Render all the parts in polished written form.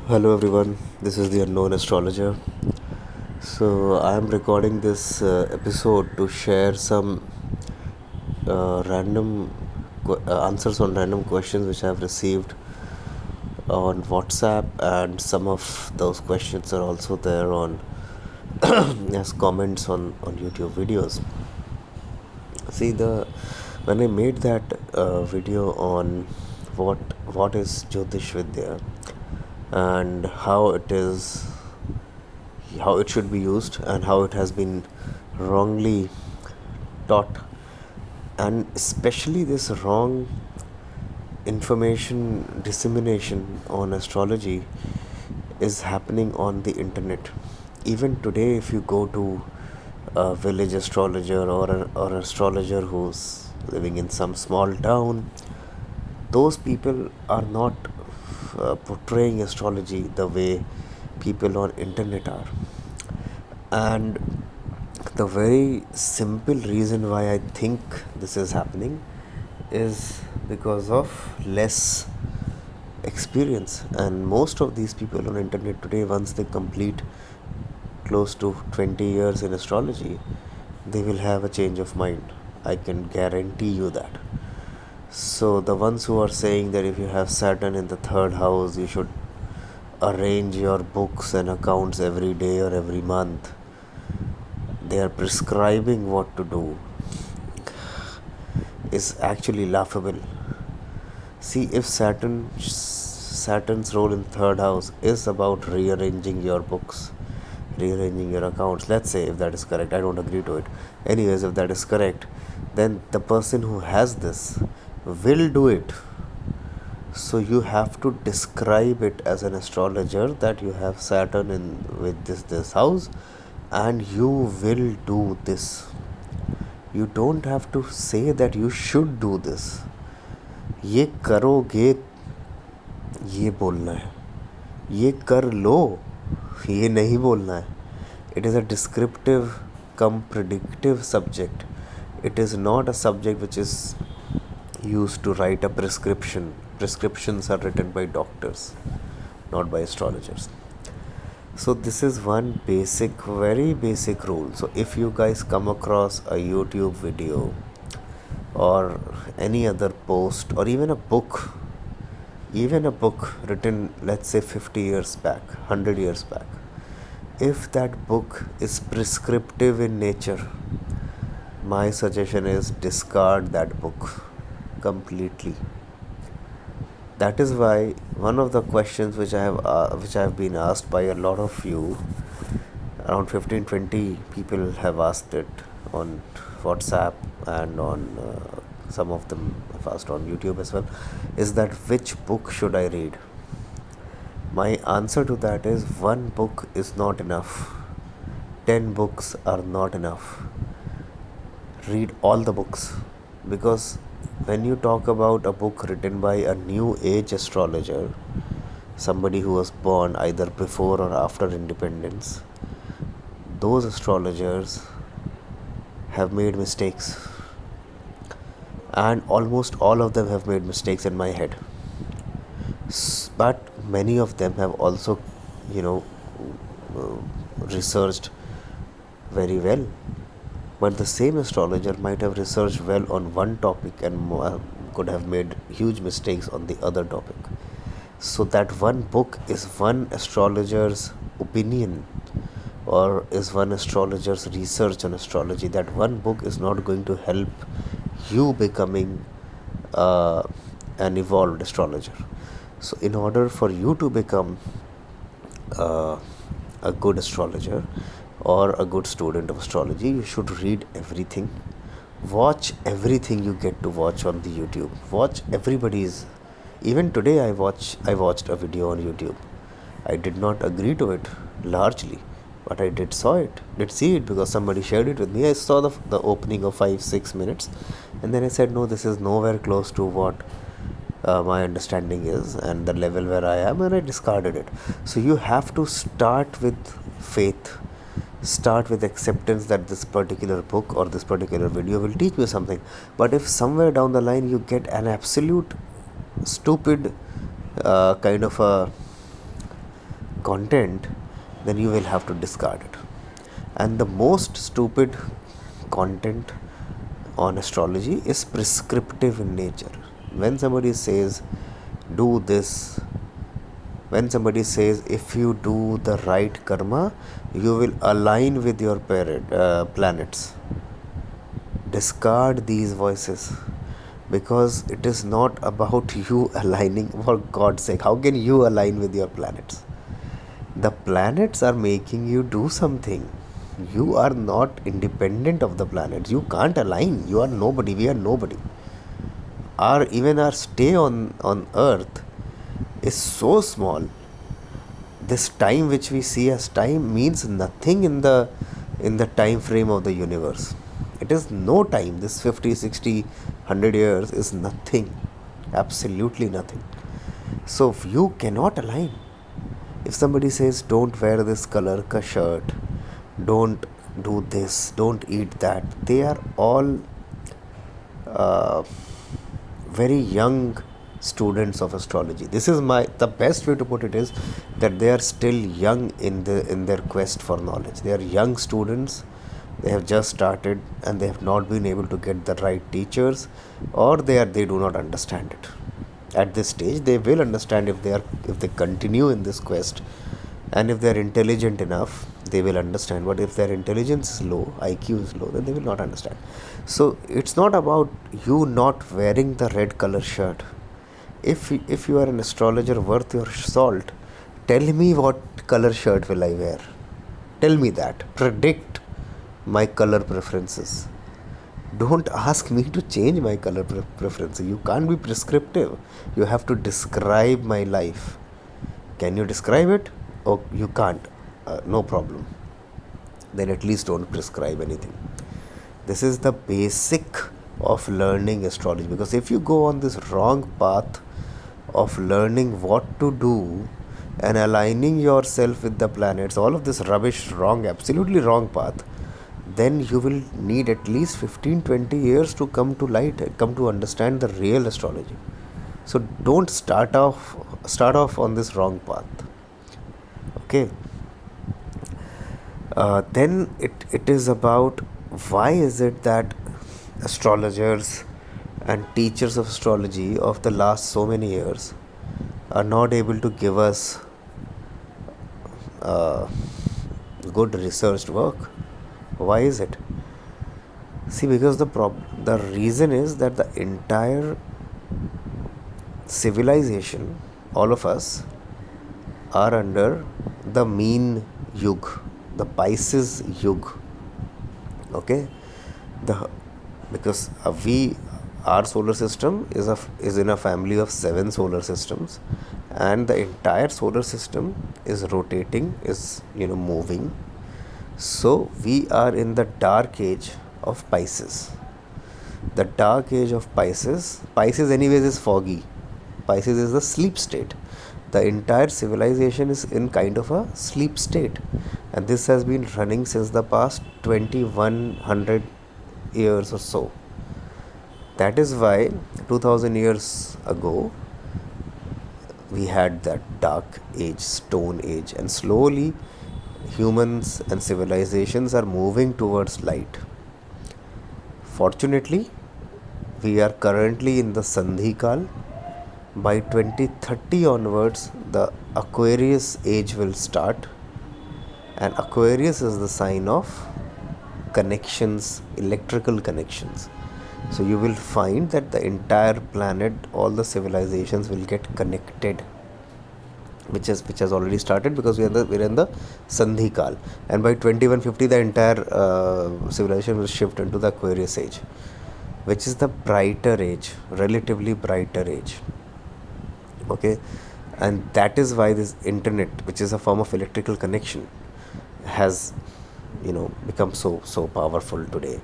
Hello everyone, this is the unknown astrologer. So I am recording this episode to share some random answers on random questions which I have received on WhatsApp, and some of those questions are also there on as comments on YouTube videos. See, the when I made that video on what what is Jyotish Vidya and how it should be used and how it has been wrongly taught, and especially this wrong information dissemination on astrology is happening on the internet. Even today, if you go to a village astrologer or an astrologer who's living in some small town, those people are not portraying astrology the way people on internet are. And the very simple reason why I think this is happening is because of less experience. And most of these people on internet today, once they complete close to 20 years in astrology, they will have a change of mind. I can guarantee you that. So the ones who are saying that if you have Saturn in the third house, you should arrange your books and accounts every day or every month, they are prescribing what to do, is actually laughable. See, if Saturn's role in third house is about rearranging your books, rearranging your accounts, let's say if that is correct, I don't agree to it. Anyways, if that is correct, then the person who has this will do it. So you have to describe it as an astrologer that you have Saturn in with this house, and you will do this. You don't have to say that you should do this. ये करोगे, ये बोलना है. ये कर लो, ये नहीं बोलना है. It is a descriptive cum predictive subject. It is not a subject which is used to write a prescription. Prescriptions are written by doctors, not by astrologers. So this is one basic, very basic rule. So if you guys come across a YouTube video or any other post or even a book written, let's say 50 years back, 100 years back, if that book is prescriptive in nature, my suggestion is discard that book completely. That is why one of the questions which I have been asked by a lot of you, around 15-20 people have asked it on WhatsApp, and on some of them have asked on YouTube as well, is that which book should I read? My answer to that is, one book is not enough. 10 books are not enough. Read all the books, because when you talk about a book written by a new age astrologer, somebody who was born either before or after independence, those astrologers have made mistakes, and almost all of them have made mistakes in my head. But many of them have also, researched very well. But the same astrologer might have researched well on one topic and could have made huge mistakes on the other topic. So that one book is one astrologer's opinion, or is one astrologer's research on astrology. That one book is not going to help you becoming an evolved astrologer. So in order for you to become a good astrologer or a good student of astrology, you should read everything, watch everything you get to watch on the YouTube, watch everybody's. Even today I watched a video on YouTube. I did not agree to it largely, but I did see it because somebody shared it with me. I saw the opening of 5-6 minutes, and then I said, no, this is nowhere close to what my understanding is and the level where I am, and I discarded it. So you have to start with faith, start with acceptance that this particular book or this particular video will teach you something. But if somewhere down the line you get an absolute stupid kind of a content, then you will have to discard it. And the most stupid content on astrology is prescriptive in nature. When somebody says, do this, when somebody says, if you do the right karma, you will align with your planets, discard these voices, because it is not about you aligning. For God's sake, how can you align with your planets? The planets are making you do something. You are not independent of the planets. You can't align. You are nobody. We are nobody. Even our stay on earth is so small. This time which we see as time means nothing in the time frame of the universe. It is no time. This 50, 60, 100 years is nothing. Absolutely nothing. So you cannot align. If somebody says, don't wear this color ka shirt, don't do this, don't eat that, they are all very young students of astrology. This is the best way to put it is that they are still young in their quest for knowledge. They are young students. They have just started and they have not been able to get the right teachers, or they do not understand it. At this stage, they will understand if they continue in this quest, and if they are intelligent enough, they will understand. But if their intelligence is low, IQ is low, then they will not understand. So it's not about you not wearing the red color shirt. If you are an astrologer worth your salt, tell me what color shirt will I wear. Tell me that. Predict my color preferences. Don't ask me to change my color preferences. You can't be prescriptive. You have to describe my life. Can you describe it? Oh, you can't. No problem. Then at least don't prescribe anything. This is the basic of learning astrology. Because if you go on this wrong path of learning what to do and aligning yourself with the planets, all of this rubbish, wrong, absolutely wrong path, then you will need at least 15-20 years to come to light, come to understand the real astrology. So don't start off on this wrong path. Okay. Then it is about, why is it that astrologers and teachers of astrology of the last so many years are not able to give us good researched work? Why is it? See, because the reason is that the entire civilization, all of us, are under the mean yug, the Pisces yug. Okay, because our solar system is in a family of 7 solar systems, and the entire solar system is rotating, is moving. So we are in the dark age of Pisces. The dark age of Pisces anyways is foggy. Pisces is the sleep state. The entire civilization is in kind of a sleep state, and this has been running since the past 2100 years or so. That is why 2000 years ago we had that dark age, stone age, and slowly humans and civilizations are moving towards light. Fortunately, we are currently in the Sandhikal. By 2030 onwards, the Aquarius age will start, and Aquarius is the sign of connections, electrical connections. So you will find that the entire planet, all the civilizations will get connected, which has already started, because we're in the Sandhikal, and by 2150 the entire civilization will shift into the Aquarius age, which is the brighter age, relatively brighter age. Okay, and that is why this internet, which is a form of electrical connection, has become so powerful today.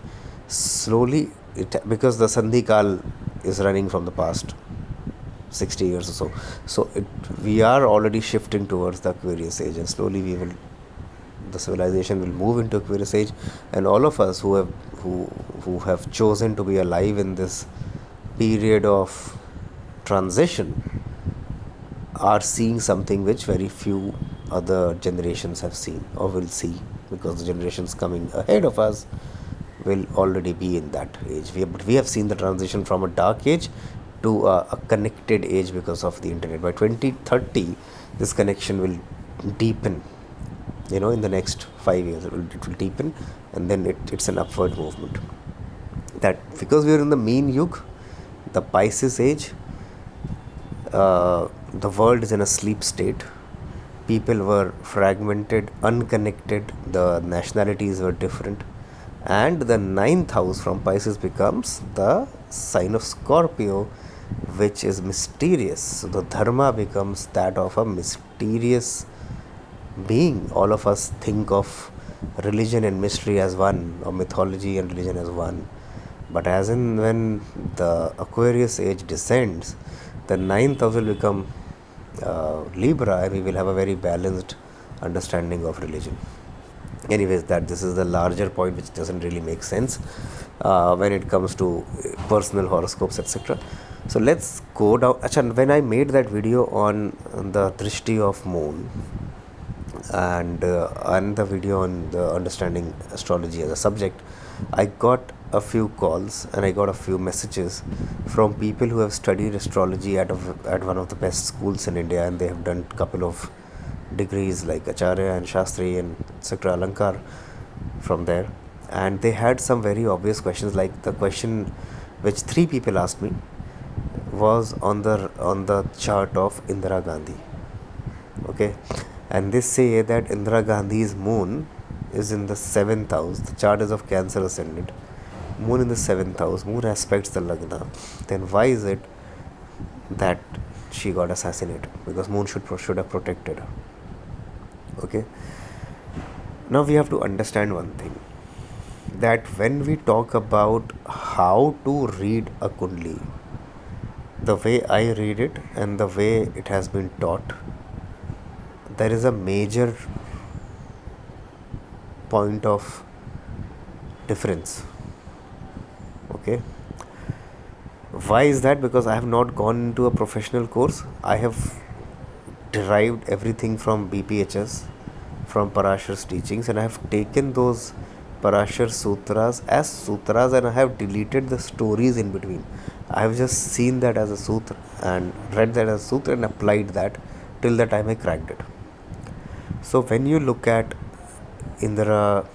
Slowly, because the Sandhikal is running from the past 60 years or so. So we are already shifting towards the Aquarius age, and slowly the civilization will move into Aquarius age, and all of us who have chosen to be alive in this period of transition are seeing something which very few other generations have seen or will see, because the generations coming ahead of us will already be in that age. But we have seen the transition from a dark age to a connected age because of the internet. By 2030, this connection will deepen. In the next 5 years, it will deepen, and then it's an upward movement. That because we are in the mean yug, the Pisces age, the world is in a sleep state. People were fragmented, unconnected, the nationalities were different, and the ninth house from Pisces becomes the sign of Scorpio, which is mysterious. So the dharma becomes that of a mysterious being. All of us think of religion and mystery as one, or mythology and religion as one. But as in when the Aquarius age descends, the ninth house will become Libra, and we will have a very balanced understanding of religion. Anyways, that this is the larger point, which doesn't really make sense when it comes to personal horoscopes, etc. So let's go down. Achha, when I made that video on the Drishti of Moon and the video on the understanding astrology as a subject, I got a few calls and I got a few messages from people who have studied astrology at one of the best schools in India, and they have done a couple of degrees like Acharya and Shastri and etc. Alankar from there. And they had some very obvious questions, like the question which 3 people asked me was on the chart of Indira Gandhi. Okay, and they say that Indira Gandhi's moon is in the 7th house. The chart is of Cancer ascendant. Moon in the 7th house. Moon aspects the Lagna. Then why is it that she got assassinated? Because Moon should have protected her. Okay. Now we have to understand one thing, that when we talk about how to read a Kundli, the way I read it and the way it has been taught, there is a major point of difference. Okay. Why is that? Because I have not gone into a professional course. I have derived everything from BPHS, from Parashar's teachings, and I have taken those Parashar sutras as sutras, and I have deleted the stories in between. I have just seen that as a sutra and read that as a sutra and applied that till the time I cracked it. So when you look at Indira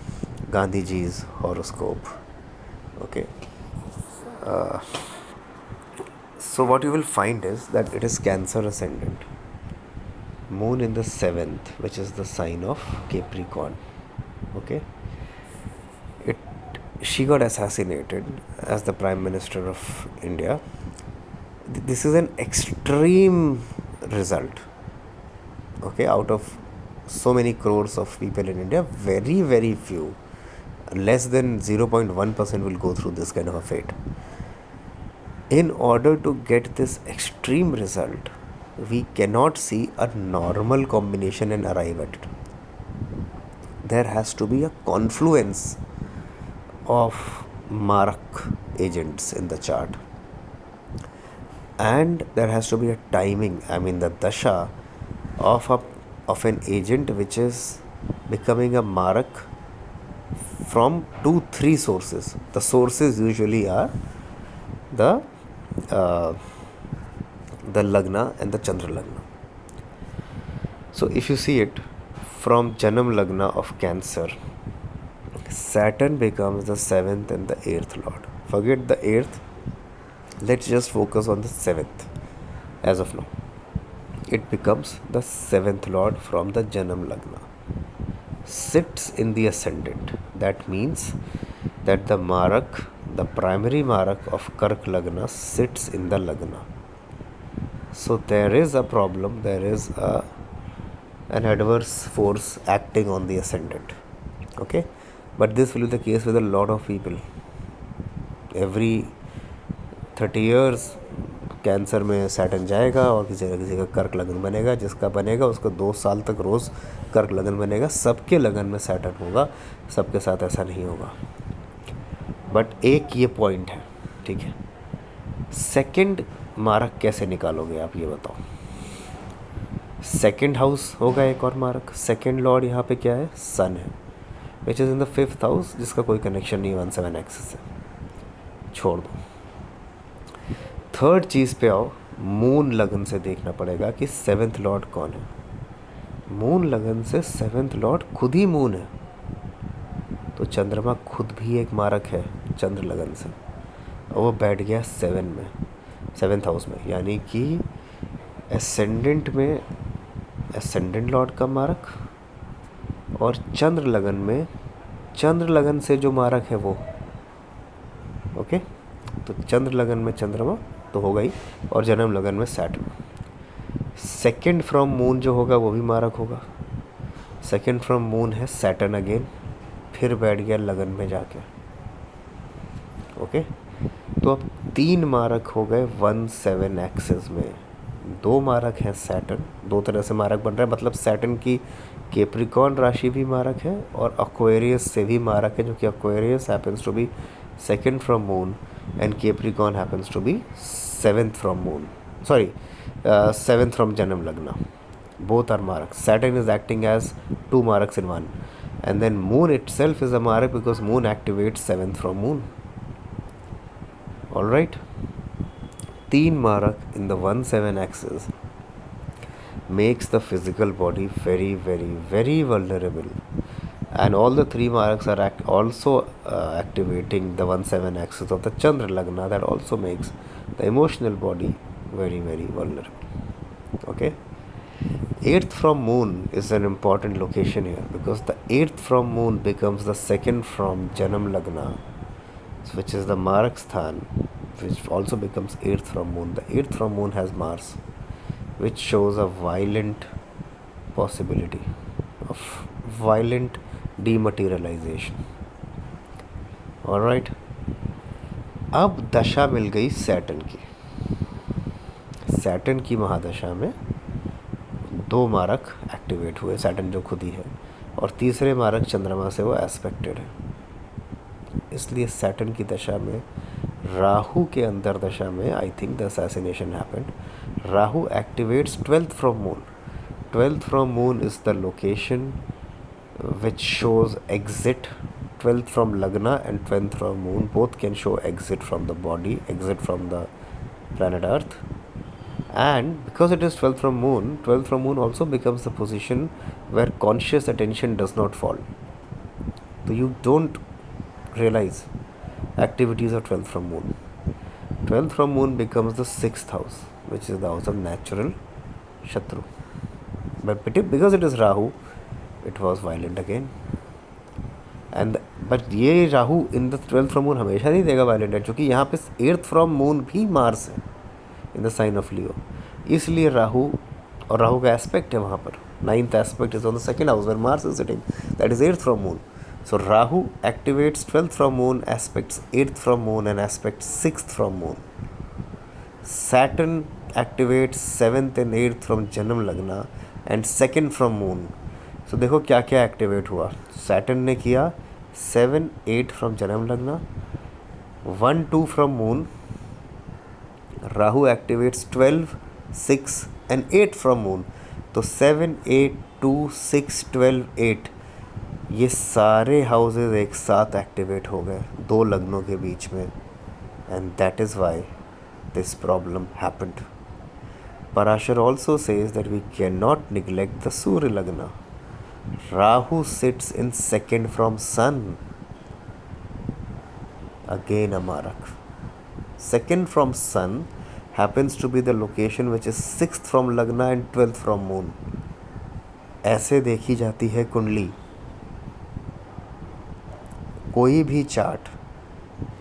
Gandhiji's horoscope, okay, so what you will find is that it is Cancer ascendant, Moon in the 7th, which is the sign of Capricorn. Okay, she got assassinated as the Prime Minister of India. This is an extreme result. Okay, out of so many crores of people in India, very, very few, less than 0.1% will go through this kind of a fate. In order to get this extreme result, we cannot see a normal combination and arrive at it. There has to be a confluence of Marak agents in the chart, and there has to be a timing, I mean the dasha of an agent which is becoming a Marak from 2-3 sources. The sources usually are the Lagna and the Chandra Lagna. So if you see it from Janam Lagna of Cancer, Saturn becomes the 7th and the 8th lord. Forget the 8th, let's just focus on the 7th as of now. It becomes the 7th lord from the Janam Lagna. Sits in the ascendant. That means that the Marak, the primary Marak of Kark Lagna, sits in the Lagna. So there is a problem, there is an adverse force acting on the ascendant. Okay, but this will be the case with a lot of people. Every 30 years cancer में Saturn जाएगा और किसी न किसी का कर्क लगन बनेगा, जिसका बनेगा उसको 2 साल तक रोज़ कर्क लगन बनेगा. सबके लगन में सैटर्न होगा, सबके साथ ऐसा नहीं होगा. बट एक ये पॉइंट है, ठीक है. सेकंड मारक कैसे निकालोगे आप, ये बताओ. सेकेंड हाउस होगा एक और मार्क, सेकेंड लॉर्ड यहाँ पे क्या है, सन है, which is in the 5th house, जिसका कोई कनेक्शन नहीं 1-7 एक्सिस से, छोड़ दो। थर्ड चीज़ पे आओ, मून लगन से देखना पड़ेगा कि 7th लॉर्ड कौन है। मून लगन से 7th लॉर्ड खुद ही मून है, तो चंद्रमा खुद भी एक मारक है चंद्र लगन से, और वो बैठ गया 7th हाउस में, यानी कि एसेंडेंट में एसेंडेंट लॉर्ड का मारक, और चंद्र लगन में चंद्र लगन से जो मारक है वो, ओके। तो चंद्र लगन में चंद्रमा तो होगा ही, और जन्म लगन में सैटर्न। सेकंड फ्रॉम मून जो होगा वो भी मारक होगा, सेकंड फ्रॉम मून है सैटर्न अगेन, फिर बैठ गया लगन में जाके, ओके। तो अब 3 मारक हो गए 1-7 एक्सिस में, 2 मारक हैं सैटर्न, 2 तरह से मारक बन रहा है, मतलब सैटर्न की कैप्रिकॉर्न राशि भी मारक है और एक्वेरियस से भी मारक है, जो कि Aquarius happens to be second from moon and Capricorn happens to be 7th from moon, sorry 7th from janma lagna. Both are marks. Saturn is acting as 2 marks in one, and then moon itself is a mark because moon activates 7th from moon. All right, 3 mark in the 1-7 axis makes the physical body very very very vulnerable, and all the 3 marks are also activating the 1-7 axis of the Chandra Lagna, that also makes the emotional body very very vulnerable, okay. 8th from moon is an important location here, because the 8th from moon becomes the second from Janam Lagna, which is the Marak Sthan, which also becomes 8th from moon. The 8th from moon has Mars, which shows a violent possibility of violent dematerialization. Alright, अब दशा मिल गई Saturn की। Saturn की महादशा में 2 मारक activate हुए, Saturn जो खुद ही है, और तीसरे मारक चंद्रमा से वो एस्पेक्टेड है। इसलिए सैटर्न की दशा में, राहु के अंदर दशा में, I think the assassination happened. Rahu activates 12th from moon. 12th from moon is the location which shows exit. 12th from lagna and 12th from moon both can show exit from the body, exit from the planet Earth. And because it is 12th from moon also becomes the position where conscious attention does not fall. So you don't realize activities of 12th from moon. 12th from moon becomes the 6th house, which is the house of natural Shatru. But because it is Rahu, it was violent again. But ये Rahu in the 12th from moon हमेशा नहीं देगा violent है, क्योंकि यहाँ पे 8th from moon भी Mars है इन द साइन ऑफ लियो, इसलिए राहु, और राहु का एस्पेक्ट है वहाँ पर, 9th aspect is on the second house where Mars is sitting, that is 8th from moon. So Rahu activates 12th from moon, aspects 8th from moon and aspects 6th from moon. Saturn activates 7th and 8th from Janam Lagna and 2nd from moon. So देखो क्या क्या activate हुआ. Saturn ने किया 7, 8 from Janam Lagna, 1, 2 from moon. Rahu activates 12, 6 and 8 from moon. तो 7, 8, 2, 6, 12, 8 ये सारे houses एक साथ एक्टिवेट हो गए 2 लग्नों के बीच में, and that is why this problem happened. Parashar also says that we cannot neglect the Surya Lagna. Rahu sits in 2nd from Sun. Again a Marak. 2nd from Sun happens to be the location which is 6th from Lagna and 12th from Moon. ऐसे देखी जाती है कुंडली. कोई भी chart,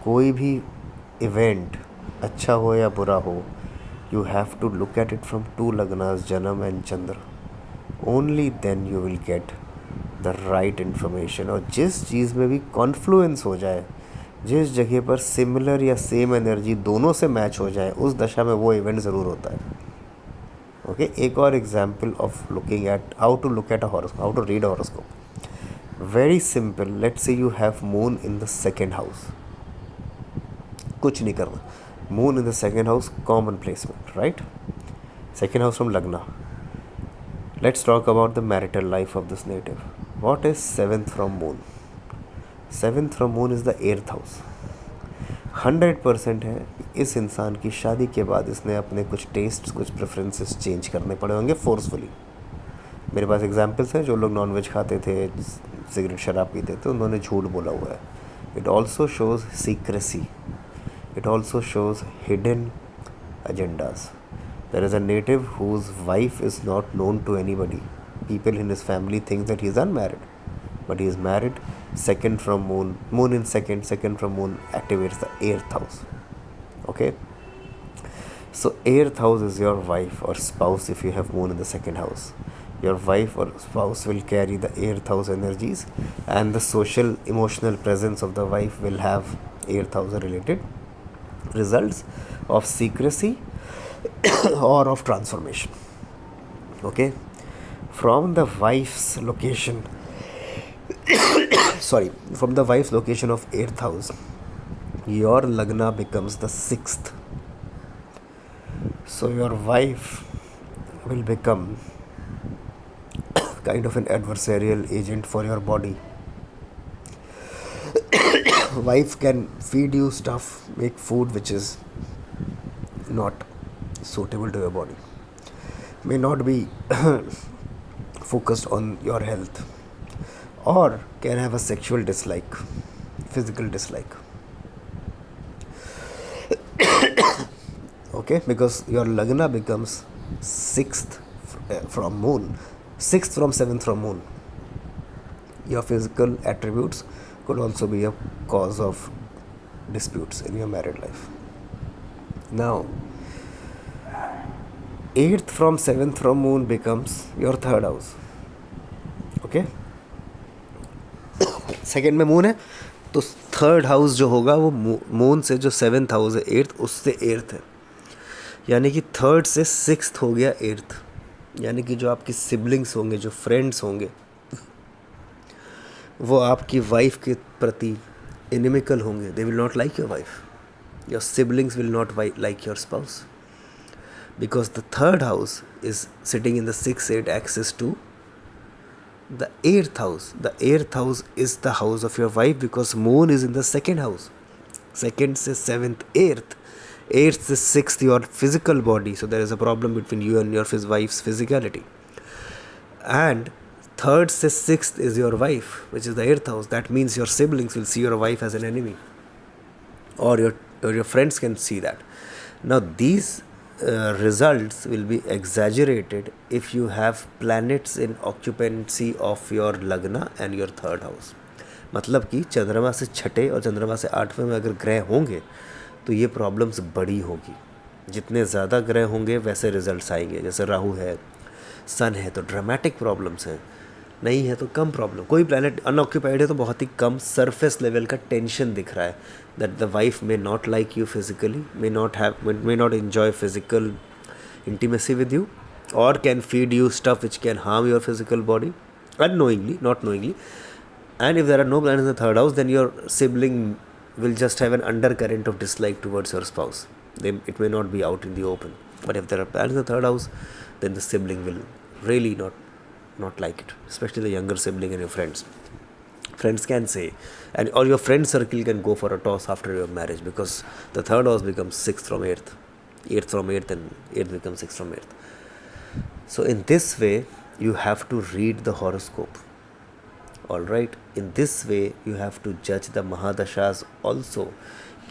कोई भी event, अच्छा हो या बुरा हो, you have to look at it from 2 lagnas, Janam and Chandra. Only then you will get the right information. और जिस चीज़ में भी कॉन्फ्लुएंस हो जाए, जिस जगह पर सिमिलर या सेम एनर्जी दोनों से मैच हो जाए, उस दशा में वो इवेंट ज़रूर होता है. ओके, एक और example of looking at how to look at a horoscope, how to read horoscope. Very simple. Let's say you have moon in the 2nd house. कुछ नहीं करना. Moon in the 2nd house, common placement, right. 2nd house from lagna. Let's talk about the marital life of this native. What is 7th from moon? 7th from moon is the 8th house. 100% है इस इंसान की शादी के बाद इसने अपने कुछ टेस्ट, कुछ प्रेफरेंसेस चेंज करने पड़े होंगे फोर्सफुली. मेरे पास एग्जाम्पल्स हैं. जो लोग नॉनवेज खाते थे, सिगरेट शराब पीते थे, उन्होंने झूठ बोला हुआ है. It also shows secrecy. It also shows hidden agendas. There is a native whose wife is not known to anybody. People in his family think that he is unmarried, but he is married. Second from moon, moon in second from moon activates the 8th house. Okay, so 8th house is your wife or spouse. If you have moon in the second house, your wife or spouse will carry the 8th house energies, and the social emotional presence of the wife will have 8th house related results of secrecy or of transformation. Okay, from the wife's location from the wife's location of 8th house, your lagna becomes the 6th. So your wife will become kind of an adversarial agent for your body. Wife can feed you stuff, make food which is not suitable to your body, may not be focused on your health, or can have a sexual dislike, physical dislike. Okay, because your lagna becomes 6th from moon, 6th from 7th from moon. Your physical attributes could also be a cause of disputes in your married life. Now, 8th from 7th from moon becomes your 3rd house. Okay, second में moon है तो 3rd house जो होगा वो moon से जो 7th house है 8th, उससे 8th है. यानी कि 3rd से 6th हो गया 8th. यानी कि जो आपकी सिबलिंग्स होंगे, जो फ्रेंड्स होंगे, वो आपकी वाइफ के प्रति इनिमिकल होंगे. They will not like your wife. Your siblings will not like your spouse, because the 3rd house is sitting in the 6-8 axis to the 8th house. The 8th house is the house of your wife because moon is in the 2nd house. 2nd से 7th, 8th. 8th से 6th, your physical body. So there is a problem between you and your wife's physicality. And 3rd से 6th is your wife, which is the 8th house. That means your siblings will see your wife as an enemy, or your friends can see that. Now these results will be exaggerated if you have planets in occupancy of your lagna and your 3rd house. मतलब कि चंद्रमा से 6ठे और चंद्रमा से 8वें में अगर ग्रह होंगे तो ये प्रॉब्लम्स बड़ी होगी. जितने ज़्यादा ग्रह होंगे वैसे रिजल्ट्स आएंगे. जैसे राहु है, सन है तो ड्रामेटिक प्रॉब्लम्स हैं, नहीं है तो कम प्रॉब्लम. कोई प्लैनेट अनऑक्यूपाइड है तो बहुत ही कम सरफेस लेवल का टेंशन दिख रहा है. That the wife may not like you physically, may not enjoy physical intimacy with you, और can feed you stuff which can harm your physical body unknowingly, not knowingly. And if there are no planets in the 3rd house, then your sibling will just have an undercurrent of dislike towards your spouse. It may not be out in the open. But if there are planets in the 3rd house, then the sibling will really not like it, especially the younger sibling and your friends. Friends can say, or your friend circle can go for a toss after your marriage, because the 3rd house becomes 6th from 8th, 8th from 8th, and 8th becomes 6th from 8th. So in this way, you have to read the horoscope. Alright, in this way you have to judge the Mahadashas also,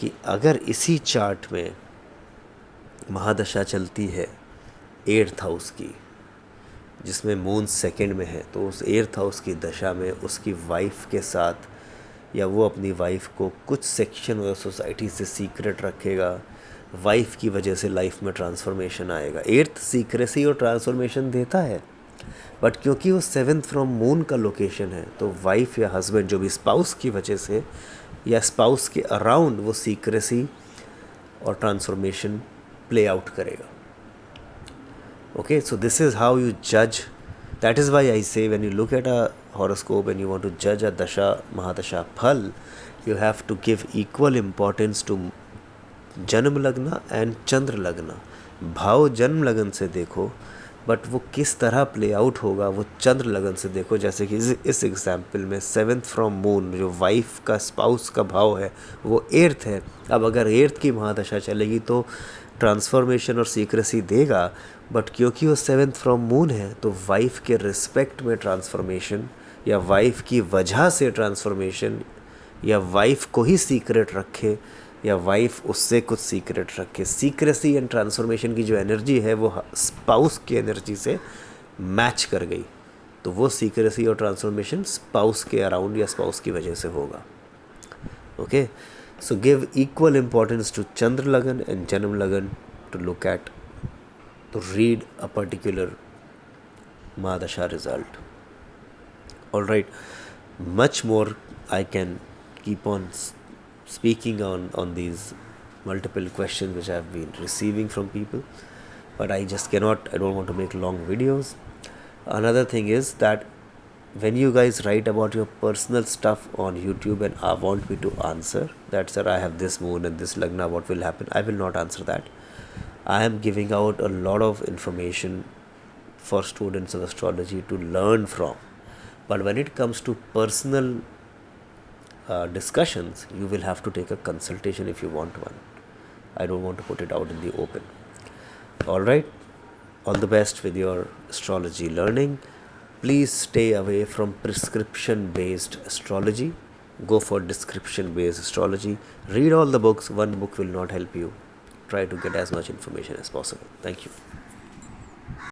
कि अगर इसी chart में महादशा चलती है 8th house की, जिसमें moon 2nd में है, तो उस 8th हाउस की दशा में उसकी वाइफ के साथ, या वो अपनी वाइफ को कुछ सेक्शन ऑफ सोसाइटी से सीक्रेट रखेगा, वाइफ की वजह से लाइफ में ट्रांसफॉर्मेशन आएगा. 8th सीक्रेसी और ट्रांसफॉर्मेशन देता है, बट क्योंकि वो 7th फ्रॉम मून का लोकेशन है, तो वाइफ या हस्बैंड जो भी स्पाउस की वजह से या स्पाउस के अराउंड वो सीक्रेसी और ट्रांसफॉर्मेशन प्ले आउट करेगा. Okay, so this is how you judge. That is why I say when you look at a horoscope and you want to judge a dasha, mahadasha phal, you have to give equal importance to Janam Lagna and Chandra Lagna. भाव जन्म लगन से देखो, but वो किस तरह play out होगा वो चंद्र लगन से देखो। जैसे कि इस एग्जाम्पल में 7th फ्रॉम मून, जो वाइफ का स्पाउस का भाव है वो 8th है। अब अगर 8th की महादशा चलेगी तो ट्रांसफॉर्मेशन और सीक्रेसी देगा, बट क्योंकि वो 7th फ्रॉम मून है तो वाइफ के रिस्पेक्ट में ट्रांसफॉर्मेशन, या वाइफ की वजह से ट्रांसफॉर्मेशन, या वाइफ को ही सीक्रेट रखे, या वाइफ उससे कुछ सीक्रेट रखे। सीक्रेसी एंड ट्रांसफॉर्मेशन की जो एनर्जी है वो स्पाउस की एनर्जी से मैच कर गई, तो वो सीक्रेसी और ट्रांसफॉर्मेशन स्पाउस के अराउंड या स्पाउस की वजह से होगा। Okay, so give equal importance to Chandra lagan and janma lagan to look at, to read a particular Mahadasha result. Alright, much more I can keep on speaking on these multiple questions which I have been receiving from people, but I just cannot, I don't want to make long videos. Another thing is that when you guys write about your personal stuff on YouTube and want me to answer that, sir, I have this moon and this lagna, what will happen, I will not answer that. I am giving out a lot of information for students of astrology to learn from. But when it comes to personal discussions, you will have to take a consultation if you want one. I don't want to put it out in the open. Alright, all the best with your astrology learning. Please stay away from prescription based astrology. Go for description based astrology. Read all the books. One book will not help you. Try to get as much information as possible. Thank you.